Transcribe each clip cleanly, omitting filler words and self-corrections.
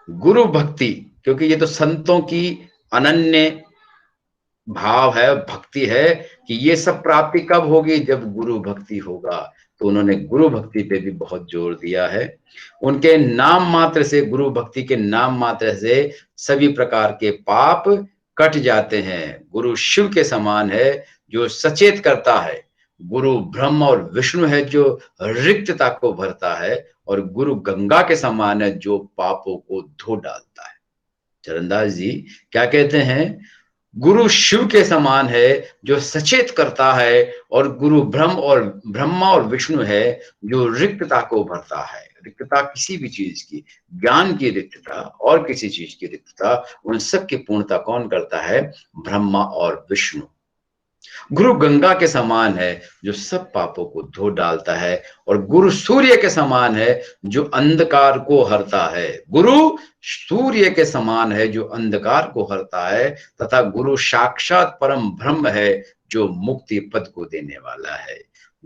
गुरु भक्ति, क्योंकि ये तो संतों की अनन्य भाव है, भक्ति है कि ये सब प्राप्ति कब होगी, जब गुरु भक्ति होगा। तो उन्होंने गुरु भक्ति पे भी बहुत जोर दिया है। उनके नाम मात्र से, गुरु भक्ति के नाम मात्र से सभी प्रकार के पाप कट जाते हैं। गुरु शिव के समान है जो सचेत करता है, गुरु ब्रह्म और विष्णु है जो रिक्तता को भरता है, और गुरु गंगा के समान है जो पापों को धो डालता है। चरणदास जी क्या कहते हैं, गुरु शिव के समान है जो सचेत करता है, और गुरु ब्रह्मा और विष्णु है जो रिक्तता को भरता है। रिक्तता किसी भी चीज की, ज्ञान की रिक्तता और किसी चीज की रिक्तता, उन सब की पूर्णता कौन करता है, ब्रह्मा और विष्णु। गुरु गंगा के समान है जो सब पापों को धो डालता है, और गुरु सूर्य के समान है जो अंधकार को हरता है। गुरु सूर्य के समान है जो अंधकार को हरता है, तथा गुरु साक्षात परम ब्रह्म है जो मुक्ति पद को देने वाला है।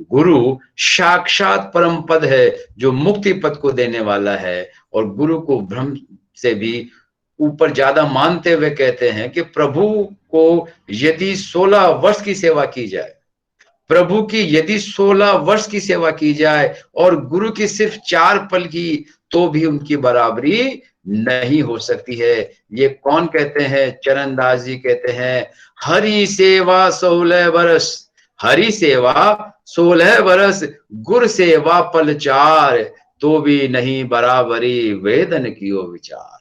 गुरु साक्षात परम पद है जो मुक्ति पद को देने वाला है, और गुरु को ब्रह्म से भी ऊपर ज्यादा मानते हुए कहते हैं कि प्रभु को यदि 16 वर्ष की सेवा की जाए, प्रभु की यदि 16 वर्ष की सेवा की जाए और गुरु की सिर्फ 4 पल की, तो भी उनकी बराबरी नहीं हो सकती है। ये कौन कहते हैं, चरणदास जी कहते हैं, हरि सेवा 16 वर्ष, हरि सेवा 16 वर्ष, गुर सेवा पल 4, तो भी नहीं बराबरी वेदन कियो विचार।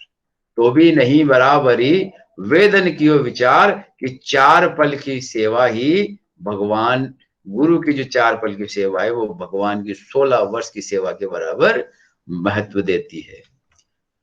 तो भी नहीं बराबरी वेदन कियो विचार, कि 4 पल की सेवा ही भगवान, गुरु की जो 4 पल की सेवा है वो भगवान की 16 वर्ष की सेवा के बराबर महत्व देती है।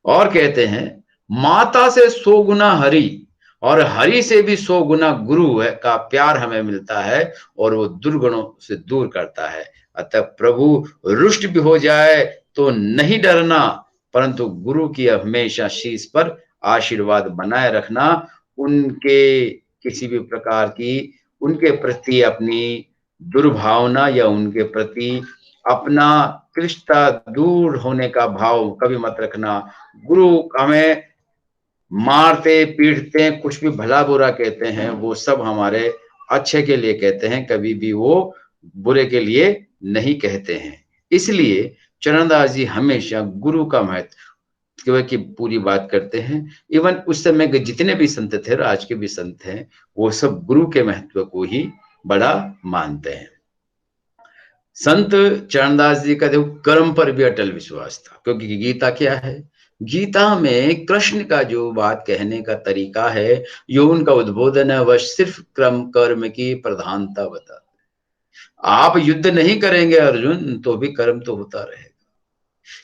और कहते हैं, माता से 100 गुना हरि, और हरि से भी 100 गुना गुरु है का प्यार हमें मिलता है, और वो दुर्गुणों से दूर करता है। अतः प्रभु रुष्ट भी हो जाए तो नहीं डरना, परंतु गुरु की हमेशा शीश पर आशीर्वाद बनाए रखना, उनके किसी भी प्रकार की, उनके प्रति अपनी दुर्भावना या उनके प्रति अपना कृष्णता दूर होने का भाव कभी मत रखना। गुरु हमें मारते पीटते कुछ भी भला बुरा कहते हैं, वो सब हमारे अच्छे के लिए कहते हैं, कभी भी वो बुरे के लिए नहीं कहते हैं। इसलिए चरणदास जी हमेशा गुरु का महत्व की पूरी बात करते हैं। इवन उस समय के जितने भी संत थे और आज के भी संत हैं, वो सब गुरु के महत्व को ही बड़ा मानते हैं। संत चरणदास जी का देखो कर्म पर भी अटल विश्वास था, क्योंकि गीता क्या है, गीता में कृष्ण का जो बात कहने का तरीका है, जो उनका उद्बोधन है, वह सिर्फ क्रम कर्म की प्रधानता बताता है। आप युद्ध नहीं करेंगे अर्जुन, तो भी कर्म तो होता रहेगा।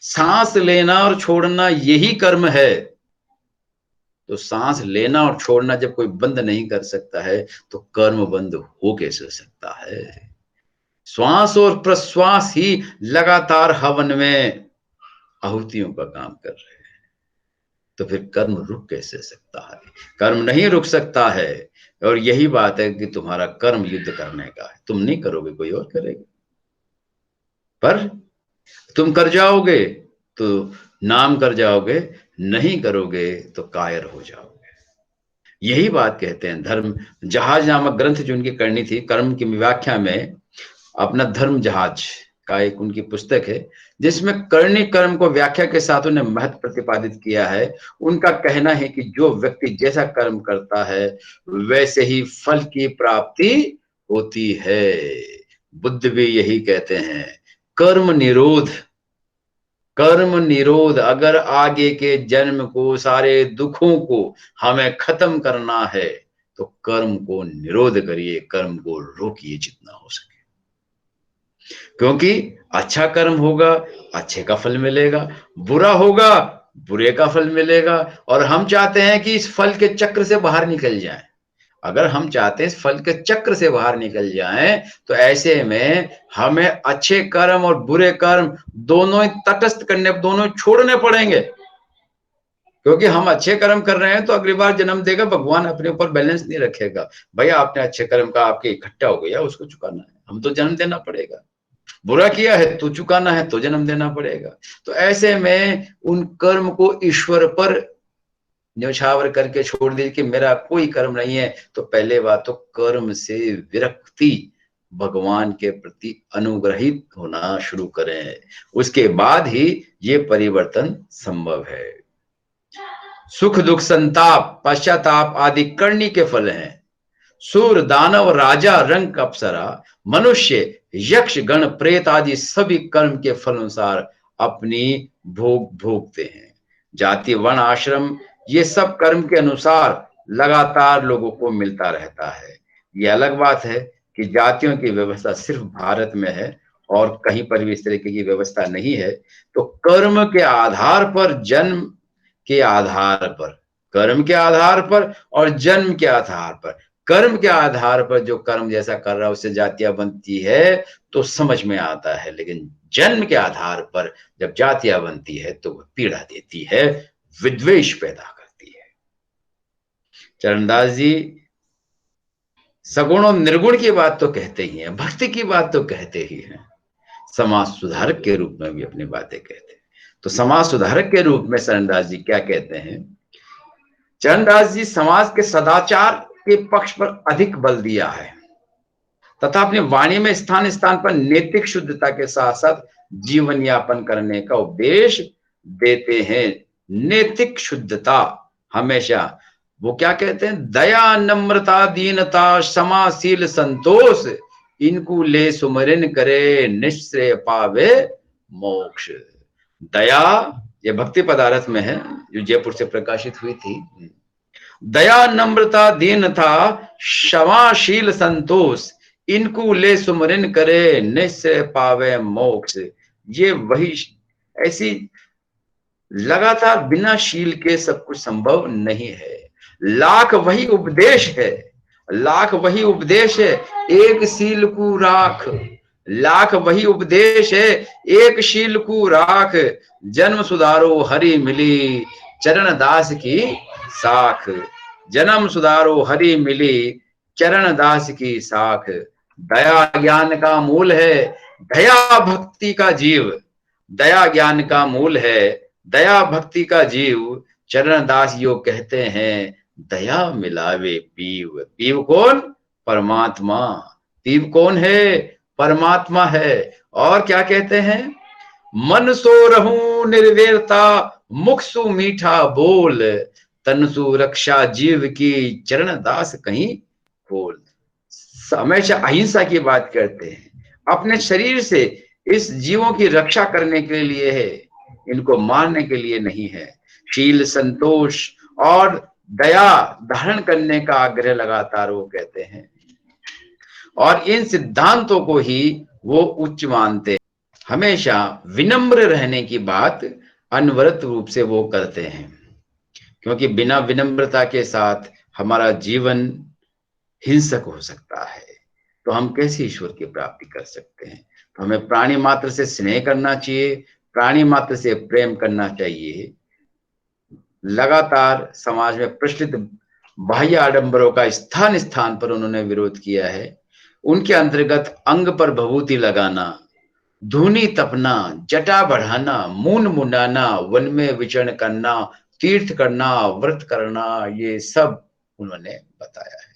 सांस लेना और छोड़ना यही कर्म है। तो सांस लेना और छोड़ना जब कोई बंद नहीं कर सकता है, तो कर्म बंद हो कैसे सकता है। श्वास और प्रश्वास ही लगातार हवन में आहुतियों का काम कर रहे हैं, तो फिर कर्म रुक कैसे सकता है। कर्म नहीं रुक सकता है, और यही बात है कि तुम्हारा कर्म युद्ध करने का है। तुम नहीं करोगे, कोई और करेगा, पर तुम कर जाओगे तो नाम कर जाओगे, नहीं करोगे तो कायर हो जाओगे। यही बात कहते हैं। धर्म जहाज नामक ग्रंथ जो उनकी करनी थी, कर्म की व्याख्या में अपना धर्म जहाज का एक उनकी पुस्तक है, जिसमें करनी कर्म को व्याख्या के साथ उन्हें महत्व प्रतिपादित किया है। उनका कहना है कि जो व्यक्ति जैसा कर्म करता है वैसे ही फल की प्राप्ति होती है। बुद्ध भी यही कहते हैं, कर्म निरोध, कर्म निरोध। अगर आगे के जन्म को, सारे दुखों को हमें खत्म करना है, तो कर्म को निरोध करिए, कर्म को रोकिए जितना हो सके। क्योंकि अच्छा कर्म होगा, अच्छे का फल मिलेगा, बुरा होगा, बुरे का फल मिलेगा। और हम चाहते हैं कि इस फल के चक्र से बाहर निकल जाएं। अगर हम चाहते हैं इस फल के चक्र से बाहर निकल जाएं, तो ऐसे में हमें अच्छे कर्म और बुरे कर्म दोनों ही तटस्थ करने, दोनों छोड़ने पड़ेंगे। क्योंकि हम अच्छे कर्म कर रहे हैं तो अगली बार जन्म देगा, भगवान अपने ऊपर बैलेंस नहीं रखेगा। भैया आपने अच्छे कर्म का आपके इकट्ठा हो गया, उसको चुकाना है, हम तो जन्म देना पड़ेगा। बुरा किया है तो चुकाना है, तो जन्म देना पड़ेगा। तो ऐसे में उन कर्म को ईश्वर पर न्यौछावर करके छोड़ दीजिए कि मेरा कोई कर्म नहीं है। तो पहले बात तो कर्म से विरक्ति, भगवान के प्रति अनुग्रहित होना शुरू करें, उसके बाद ही ये परिवर्तन संभव है। सुख दुख संताप पश्चाताप आदि करनी के फल हैं। सूर दानव राजा रंक अप्सरा मनुष्य यक्ष गण प्रेत आदि सभी कर्म के फल अनुसार अपनी भोग भोगते हैं। जाति वर्ण आश्रम ये सब कर्म के अनुसार लगातार लोगों को मिलता रहता है। ये अलग बात है कि जातियों की व्यवस्था सिर्फ भारत में है और कहीं पर भी इस तरीके की व्यवस्था नहीं है। तो कर्म के आधार पर, जन्म के आधार पर, कर्म के आधार पर और जन्म के आधार पर, कर्म के आधार पर जो कर्म जैसा कर रहा है उससे जातियां बनती है तो समझ में आता है, लेकिन जन्म के आधार पर जब जातियां बनती है तो वह पीड़ा देती है, विद्वेष पैदा करती है। चरणदास जी सगुण और निर्गुण की बात तो कहते ही हैं, भक्ति की बात तो कहते ही हैं, समाज सुधारक के रूप में भी अपनी बातें कहते हैं। तो समाज सुधारक के रूप में चरणदास जी क्या कहते हैं? चरणदास जी समाज के सदाचार के पक्ष पर अधिक बल दिया है तथा अपनी वाणी में स्थान स्थान पर नैतिक शुद्धता के साथ साथ जीवन यापन करने का उपदेश देते हैं। नैतिक शुद्धता हमेशा, वो क्या कहते हैं? दया नम्रता दीनता क्षमाशील संतोष इनको ले सुमरन करे निश्चय पावे मोक्ष। दया, ये भक्ति पदार्थ में है जो जयपुर से प्रकाशित हुई थी। दया नम्रता दीनता क्षमाशील संतोष इनको ले सुमरन करे निश्चय पावे मोक्ष। ये वही ऐसी लगातार बिना शील के सब कुछ संभव नहीं है। लाख वही उपदेश है, लाख वही उपदेश है, एक शील को राख। लाख वही उपदेश है, एक शील को राख। जन्म सुधारो हरि मिली चरण दास की साख। जन्म सुधारो हरि मिली चरण दास की साख। दया ज्ञान का मूल है, दया भक्ति का जीव। दया ज्ञान का मूल है, दया भक्ति का जीव। चरण दास योग कहते हैं दया मिलावे पीव। पीव कौन? परमात्मा। पीव कौन है? परमात्मा है। और क्या कहते हैं? मन सो रहूं निर्वेरता मुख सु मीठा बोल। तन सु रक्षा जीव की चरण दास कहीं खोल। हमेशा अहिंसा की बात करते हैं, अपने शरीर से इस जीवों की रक्षा करने के लिए है, इनको मारने के लिए नहीं है। शील संतोष और दया धारण करने का आग्रह लगातार वो कहते हैं और इन सिद्धांतों को ही वो उच्च मानते हैं। हमेशा विनम्र रहने की बात अनवरत रूप से वो करते हैं, क्योंकि बिना विनम्रता के साथ हमारा जीवन हिंसक हो सकता है। तो हम कैसे ईश्वर की प्राप्ति कर सकते हैं? तो हमें प्राणी मात्र से स्नेह करना चाहिए, प्राणी मात्र से प्रेम करना चाहिए। लगातार समाज में प्रचलित बाह्य आडंबरों का स्थान स्थान पर उन्होंने विरोध किया है। उनके अंतर्गत अंग पर भभूति लगाना, धूनी तपना, जटा बढ़ाना, मून मुंडाना, वन में विचरण करना, तीर्थ करना, व्रत करना, ये सब उन्होंने बताया है।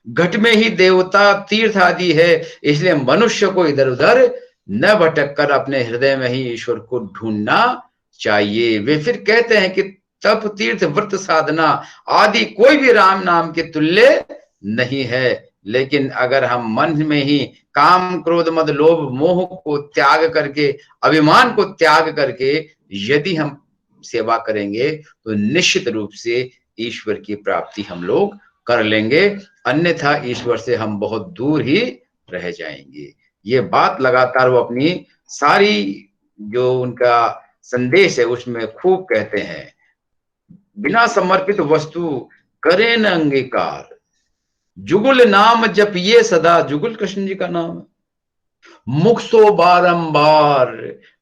घट में ही देवता तीर्थ आदि है, इसलिए मनुष्य को इधर उधर न भटक कर अपने हृदय में ही ईश्वर को ढूंढना चाहिए। वे फिर कहते हैं कि तप तीर्थ व्रत साधना आदि कोई भी राम नाम के तुल्य नहीं है। लेकिन अगर हम मन में ही काम क्रोध मद लोभ मोह को त्याग करके, अभिमान को त्याग करके यदि हम सेवा करेंगे तो निश्चित रूप से ईश्वर की प्राप्ति हम लोग कर लेंगे, अन्यथा ईश्वर से हम बहुत दूर ही रह जाएंगे। ये बात लगातार वो अपनी सारी जो उनका संदेश है उसमें खूब कहते हैं। बिना समर्पित वस्तु करे न अंगीकार, जुगुल नाम जपिए सदा। जुगुल कृष्ण जी का नाम है। मुख सो बारंबार,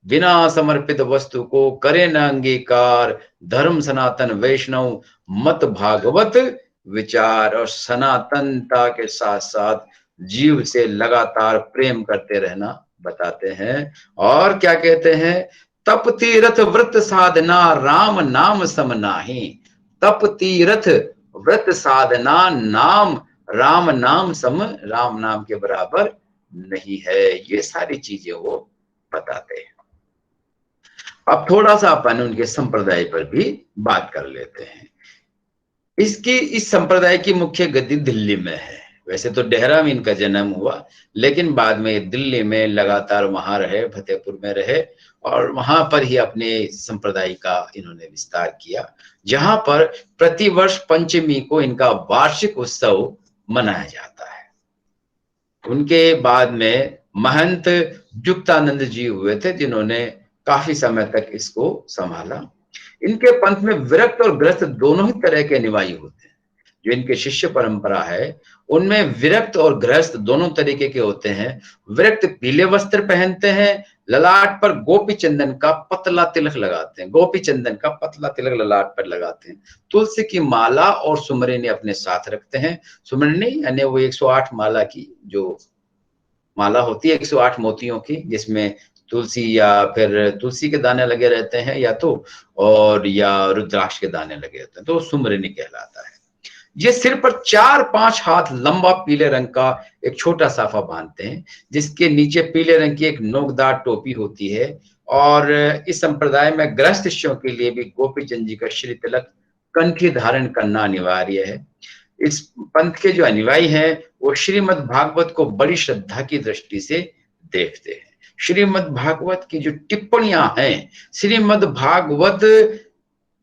बिना समर्पित वस्तु को करे न अंगीकार। धर्म सनातन वैष्णव मत भागवत विचार। और सनातनता के साथ साथ जीव से लगातार प्रेम करते रहना बताते हैं। और क्या कहते हैं, तप तीरथ व्रत साधना राम नाम सम नाही। तप तीरथ व्रत साधना नाम राम नाम सम, राम नाम के बराबर नहीं है। ये सारी चीजें वो बताते हैं। अब थोड़ा सा अपन उनके संप्रदाय पर भी बात कर लेते हैं। इस संप्रदाय की मुख्य गद्दी दिल्ली में है। वैसे तो डेहरा में इनका जन्म हुआ, लेकिन बाद में दिल्ली में लगातार वहां रहे, फतेहपुर में रहे, और वहां पर ही अपने संप्रदाय का इन्होंने विस्तार किया, जहां पर प्रतिवर्ष पंचमी को इनका वार्षिक उत्सव मनाया जाता है। उनके बाद में महंत युक्तानंद जी हुए थे, जिन्होंने काफी समय तक इसको संभाला। इनके पंथ में विरक्त और ग्रस्त दोनों ही तरह के अनुयायी होते हैं। जो इनके शिष्य परंपरा है उनमें विरक्त और गृहस्थ दोनों तरीके के होते हैं। विरक्त पीले वस्त्र पहनते हैं, ललाट पर गोपी चंदन का पतला तिलक लगाते हैं, गोपी चंदन का पतला तिलक ललाट पर लगाते हैं। तुलसी की माला और सुमरनी अपने साथ रखते हैं। सुमरनी यानी वो 108 माला की जो माला होती है, 108 मोतियों की, जिसमें तुलसी या फिर तुलसी के दाने लगे रहते हैं या तो, और या रुद्राक्ष के दाने लगे रहते हैं, तो सुमरनी कहलाता है। ये सिर पर 4-5 हाथ लंबा पीले रंग का एक छोटा साफा बांधते हैं, जिसके नीचे पीले रंग की एक नोकदार टोपी होती है। और इस संप्रदाय में गृहस्थ शिष्यों के लिए भी गोपी चंद जी का श्री तिलक कंठी धारण करना अनिवार्य है। इस पंथ के जो अनुयायी हैं वो श्रीमद् भागवत को बड़ी श्रद्धा की दृष्टि से देखते हैं। श्रीमद् भागवत की जो टिप्पणियां हैं, श्रीमद् भागवत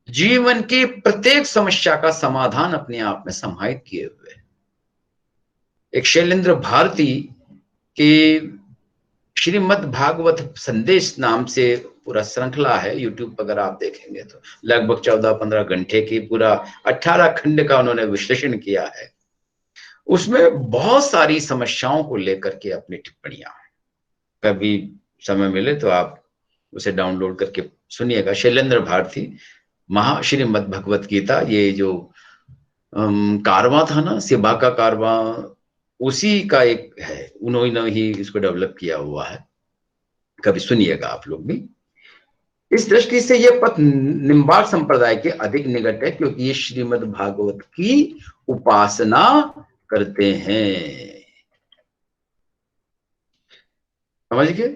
जीवन की प्रत्येक समस्या का समाधान अपने आप में समाहित किए हुए है। एक शैलेंद्र भारती की श्रीमद् भागवत संदेश नाम से पूरा श्रृंखला है, यूट्यूब पर अगर आप देखेंगे तो लगभग 14-15 घंटे की पूरा 18 खंड का उन्होंने विश्लेषण किया है। उसमें बहुत सारी समस्याओं को लेकर के अपनी टिप्पणियां हैं। कभी समय मिले तो आप उसे डाउनलोड करके सुनिएगा। शैलेंद्र भारती श्रीमद् भगवत गीता, ये जो कारवां था ना, सेवा का कारवां, उसी का एक है, उन्होंने ही इसको डेवलप किया हुआ है। कभी सुनिएगा आप लोग भी। इस दृष्टि से यह पथ निम्बार्क संप्रदाय के अधिक निकट है, क्योंकि ये श्रीमद् भागवत की उपासना करते हैं। समझ गए?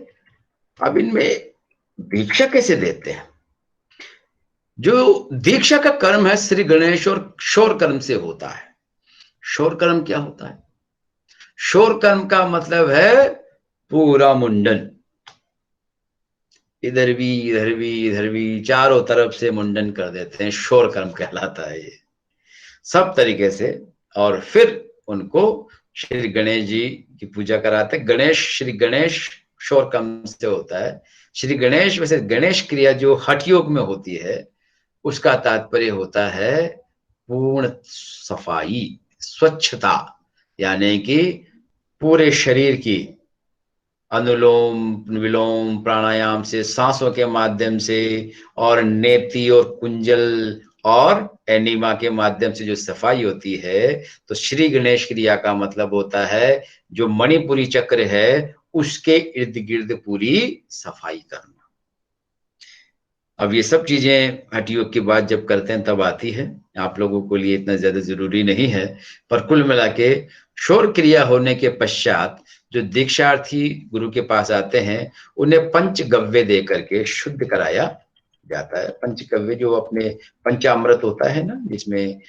अब इनमें दीक्षा कैसे देते हैं? जो दीक्षा का कर्म है श्री गणेश और शौर कर्म से होता है। शौर कर्म क्या होता है? शौर कर्म का मतलब है पूरा मुंडन, इधर भी इधर भी इधर भी चारों तरफ से मुंडन कर देते हैं, शौर कर्म कहलाता है ये, सब तरीके से। और फिर उनको श्री गणेश जी की पूजा कराते हैं। गणेश, श्री गणेश शौर कर्म से होता है। श्री गणेश, वैसे गणेश क्रिया जो हठ योग में होती है उसका तात्पर्य होता है पूर्ण सफाई, स्वच्छता, यानी कि पूरे शरीर की अनुलोम विलोम प्राणायाम से, सांसों के माध्यम से, और नेति और कुंजल और एनिमा के माध्यम से जो सफाई होती है, तो श्री गणेश क्रिया का मतलब होता है जो मणिपुरी चक्र है उसके इर्द गिर्द पूरी सफाई करना। अब ये सब चीजें हठ योग की बात जब करते हैं तब आती है, आप लोगों को लिए इतना ज्यादा जरूरी नहीं है। पर कुल मिला के शौर क्रिया होने के पश्चात जो दीक्षार्थी गुरु के पास आते हैं उन्हें पंचगव्य दे करके शुद्ध कराया जाता है। पंचगव्य जो अपने पंचामृत होता है ना, जिसमें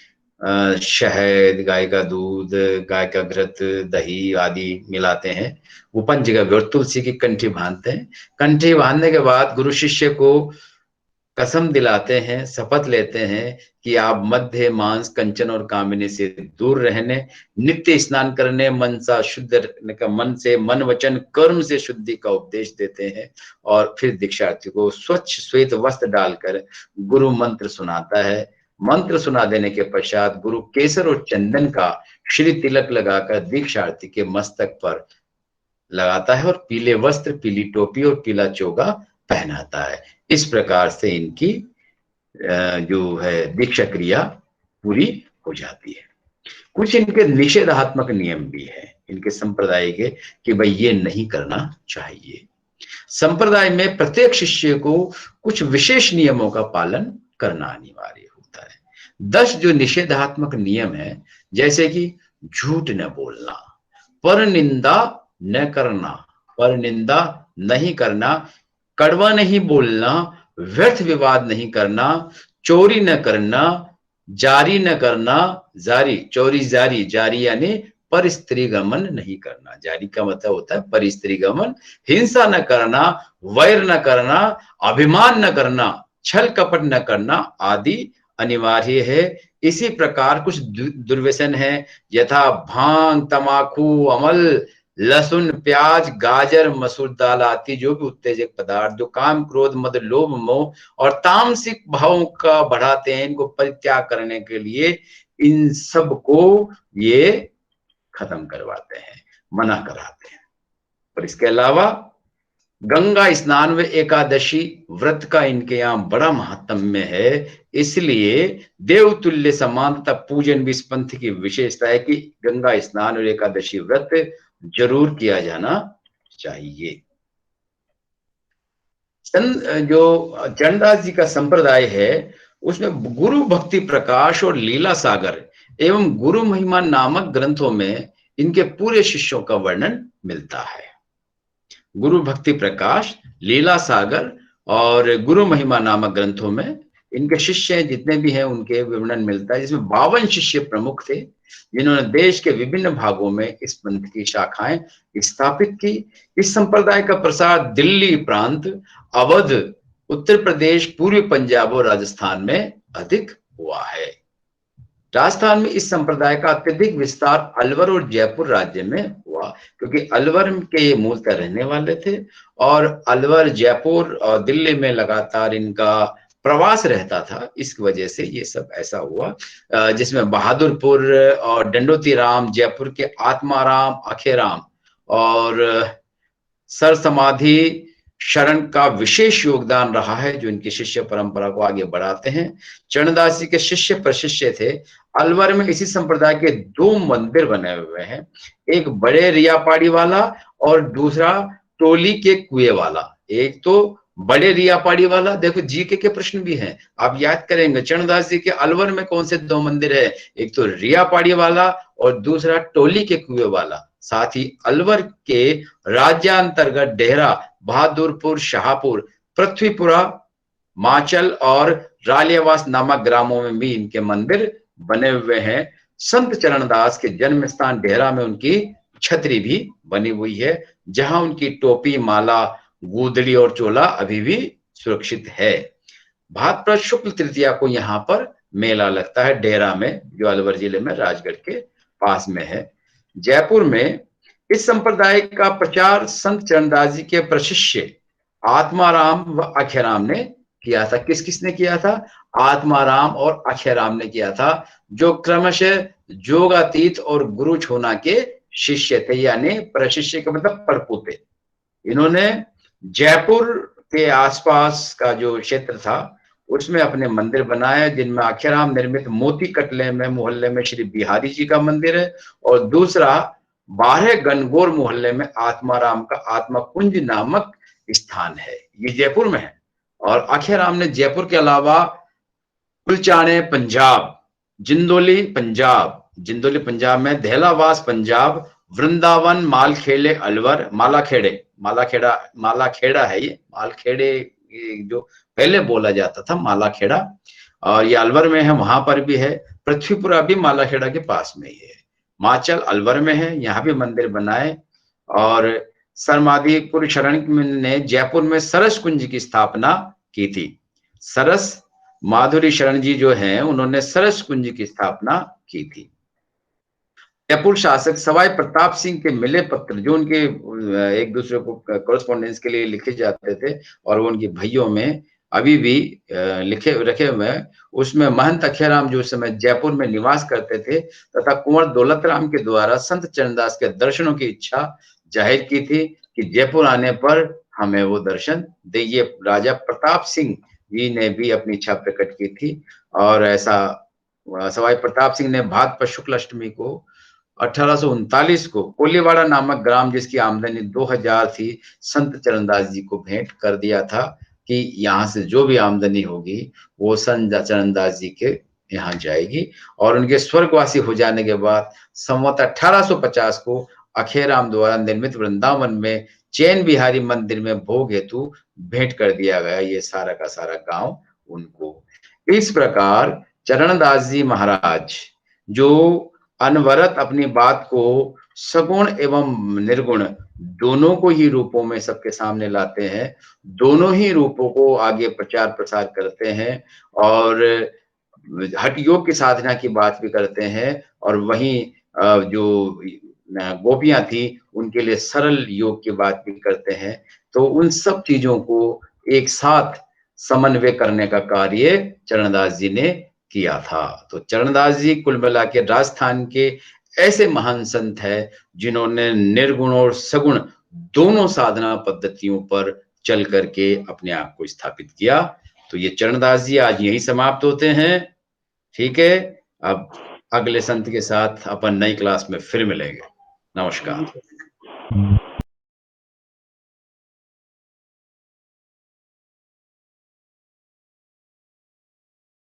शहद, गाय का दूध, गाय का घृत, दही आदि मिलाते हैं, वो पंचगव्य। और तुलसी की कंठी बांधते हैं। कंठी बांधने के बाद गुरु शिष्य को कसम दिलाते हैं, शपथ लेते हैं कि आप मध्य, मांस, कंचन और कामिनी से दूर रहने, नित्य स्नान करने, मन सा शुद्ध रहने का, मन से, मन वचन कर्म से शुद्धि का उपदेश देते हैं। और फिर दीक्षार्थी को स्वच्छ श्वेत वस्त्र डालकर गुरु मंत्र सुनाता है। मंत्र सुना देने के पश्चात गुरु केसर और चंदन का श्री तिलक लगाकर दीक्षार्थी के मस्तक पर लगाता है, और पीले वस्त्र, पीली टोपी और पीला चोगा पहनाता है। इस प्रकार से इनकी जो है दीक्षा क्रिया पूरी हो जाती है। कुछ इनके निषेधात्मक नियम भी है। इनके संप्रदाय के कि भाई ये नहीं करना चाहिए। संप्रदाय में प्रत्येक शिष्य को कुछ विशेष नियमों का पालन करना अनिवार्य होता है। 10 जो निषेधात्मक नियम है, जैसे कि झूठ न बोलना, पर निंदा न करना, पर निंदा नहीं करना, कड़वा नहीं बोलना, व्यर्थ विवाद नहीं करना, चोरी न करना, जारी न करना, जारी चोरी जारी जारी यानी पर स्त्री गमन नहीं करना, जारी का मतलब होता है पर स्त्री गमन, हिंसा न करना, वैर न करना, अभिमान न करना, छल कपट न करना आदि अनिवार्य है। इसी प्रकार कुछ दुर्व्यसन है, यथा भांग, तमाकू, अमल, लहसुन, प्याज, गाजर, मसूर दाल आदि जो भी उत्तेजक पदार्थ जो काम, क्रोध, मद, लोभ, मोह और तामसिक भावों का बढ़ाते हैं, इनको परित्याग करने के लिए इन सब को ये खत्म करवाते हैं, मना कराते हैं। और इसके अलावा गंगा स्नान व एकादशी व्रत का इनके यहाँ बड़ा महत्व है, इसलिए देवतुल्य समान तथा पूजन भी इस पंथ की विशेषता है कि गंगा स्नान और एकादशी व्रत जरूर किया जाना चाहिए। जो चरणदास जी का संप्रदाय है उसमें गुरु भक्ति प्रकाश और लीला सागर एवं गुरु महिमा नामक ग्रंथों में इनके पूरे शिष्यों का वर्णन मिलता है। गुरु भक्ति प्रकाश, लीला सागर और गुरु महिमा नामक ग्रंथों में इनके शिष्य जितने भी हैं उनके विवरण मिलता है, जिसमें 52 शिष्य प्रमुख थे जिन्होंने देश के विभिन्न भागों में इस पंथ की शाखाएं स्थापित की। इस संप्रदाय का प्रसार दिल्ली प्रांत, अवध, उत्तर प्रदेश, पूर्वी पंजाब और राजस्थान में अधिक हुआ है। राजस्थान में इस संप्रदाय का अत्यधिक विस्तार अलवर और जयपुर राज्य में हुआ, क्योंकि अलवर के ये मूलतः रहने वाले थे और अलवर, जयपुर और दिल्ली में लगातार इनका प्रवास रहता था, इस वजह से ये सब ऐसा हुआ। जिसमें बहादुरपुर और डंडोती राम, जयपुर के आत्माराम, अखेराम और सर समाधि शरण का विशेष योगदान रहा है, जो इनकी शिष्य परंपरा को आगे बढ़ाते हैं। चरणदास जी के शिष्य प्रशिष्य थे। अलवर में इसी संप्रदाय के 2 मंदिर बने हुए हैं, एक बड़े रियापाड़ी वाला और दूसरा टोली के कुएं वाला। एक तो बड़े रियापाड़ी वाला, देखो जीके के प्रश्न भी हैं, आप याद करेंगे चरणदास जी के अलवर में कौन से 2 मंदिर है, एक तो रियापाड़ी वाला और दूसरा टोली के कुएं वाला। साथ ही अलवर के राज्यांतर्गत डेहरा, बहादुरपुर, शाहपुर, पृथ्वीपुरा, माचल और रालियावास नामक ग्रामों में भी इनके मंदिर बने हुए हैं। संत चरणदास के जन्म स्थान डेहरा में उनकी छतरी भी बनी हुई है, जहां उनकी टोपी, माला, गूदड़ी और चोला अभी भी सुरक्षित है। भाद्रपद शुक्ल तृतीया को यहाँ पर मेला लगता है डेहरा में, जो अलवर जिले में राजगढ़ के पास में है। जयपुर में इस संप्रदाय का प्रचार संत चरणदास जी के प्रशिष्य आत्माराम व अखेराम ने किया था। किस किसने किया था? आत्माराम और अखेराम ने किया था, जो क्रमशः जोगातीत और गुरु छोना के शिष्य थे, यानी प्रशिष्य का मतलब परपुते। इन्होंने जयपुर के आसपास का जो क्षेत्र था उसमें अपने मंदिर बनाए, जिनमें अखेराम निर्मित मोती कटले में मोहल्ले में श्री बिहारी जी का मंदिर है और दूसरा 12 गणगौर मोहल्ले में आत्माराम का आत्मा कुंज नामक स्थान है, ये जयपुर में है। और अखेराम ने जयपुर के अलावा कुलचाने पंजाब, जिंदोली पंजाब में, दहलावास पंजाब, वृंदावन, मालखेड़े अलवर, मालाखेड़ा है ये, मालखेड़े जो पहले बोला जाता था मालाखेड़ा, और ये अलवर में है, वहां पर भी है। पृथ्वीपुरा भी मालाखेड़ा के पास में ही है। माचल अलवर में है, यहाँ भी मंदिर बनाए। और सरमाधीपुर शरण ने जयपुर में सरस कुंज की स्थापना की थी। सरस माधुरी शरण जी जो हैं उन्होंने सरस कुंज की स्थापना की थी। जयपुर शासक सवाई प्रताप सिंह के मिले पत्र, जो उनके एक दूसरे को कॉरेस्पॉन्डेंस के लिए लिखे जाते थे और वो उनके भाइयों में अभी भी लिखे रखे हुए हैं, उसमें महंत अखेराम जो उस समय जयपुर में निवास करते थे तथा कुंवर दौलत राम के द्वारा संत चरणदास के दर्शनों की इच्छा जाहिर की थी कि जयपुर आने पर हमें वो दर्शन देइए। राजा प्रताप सिंह जी ने भी अपनी इच्छा प्रकट की थी और ऐसा सवाई प्रताप सिंह ने भाद्रपद शुक्ल अष्टमी को 1839 को कोलीवाड़ा नामक ग्राम, जिसकी आमदनी 2000 थी, संत चरणदास जी को भेंट कर दिया था कि यहाँ से जो भी आमदनी होगी वो संत चरणदास जी के यहाँ जाएगी। और उनके स्वर्गवासी हो जाने के बाद संवत 1850 को अखेराम द्वारा निर्मित वृंदावन में चैन बिहारी मंदिर में भोग हेतु भेंट कर दिया गया ये सारा का सारा गांव उनको। इस प्रकार चरणदास जी महाराज जो अनवरत अपनी बात को सगुण एवं निर्गुण दोनों को ही रूपों में सबके सामने लाते हैं, दोनों ही रूपों को आगे प्रचार प्रसार करते हैं, और हठ योग की साधना की बात भी करते हैं, और वहीं जो गोपियां थी उनके लिए सरल योग की बात भी करते हैं। तो उन सब चीजों को एक साथ समन्वय करने का कार्य चरणदास जी ने किया था। तो चरणदास जी कुल मिला के राजस्थान के ऐसे महान संत है जिन्होंने निर्गुण और सगुण दोनों साधना पद्धतियों पर चल करके अपने आप को स्थापित किया। तो ये चरणदास जी आज यही समाप्त होते हैं। ठीक है, अब अगले संत के साथ अपन नई क्लास में फिर मिलेंगे। नमस्कार।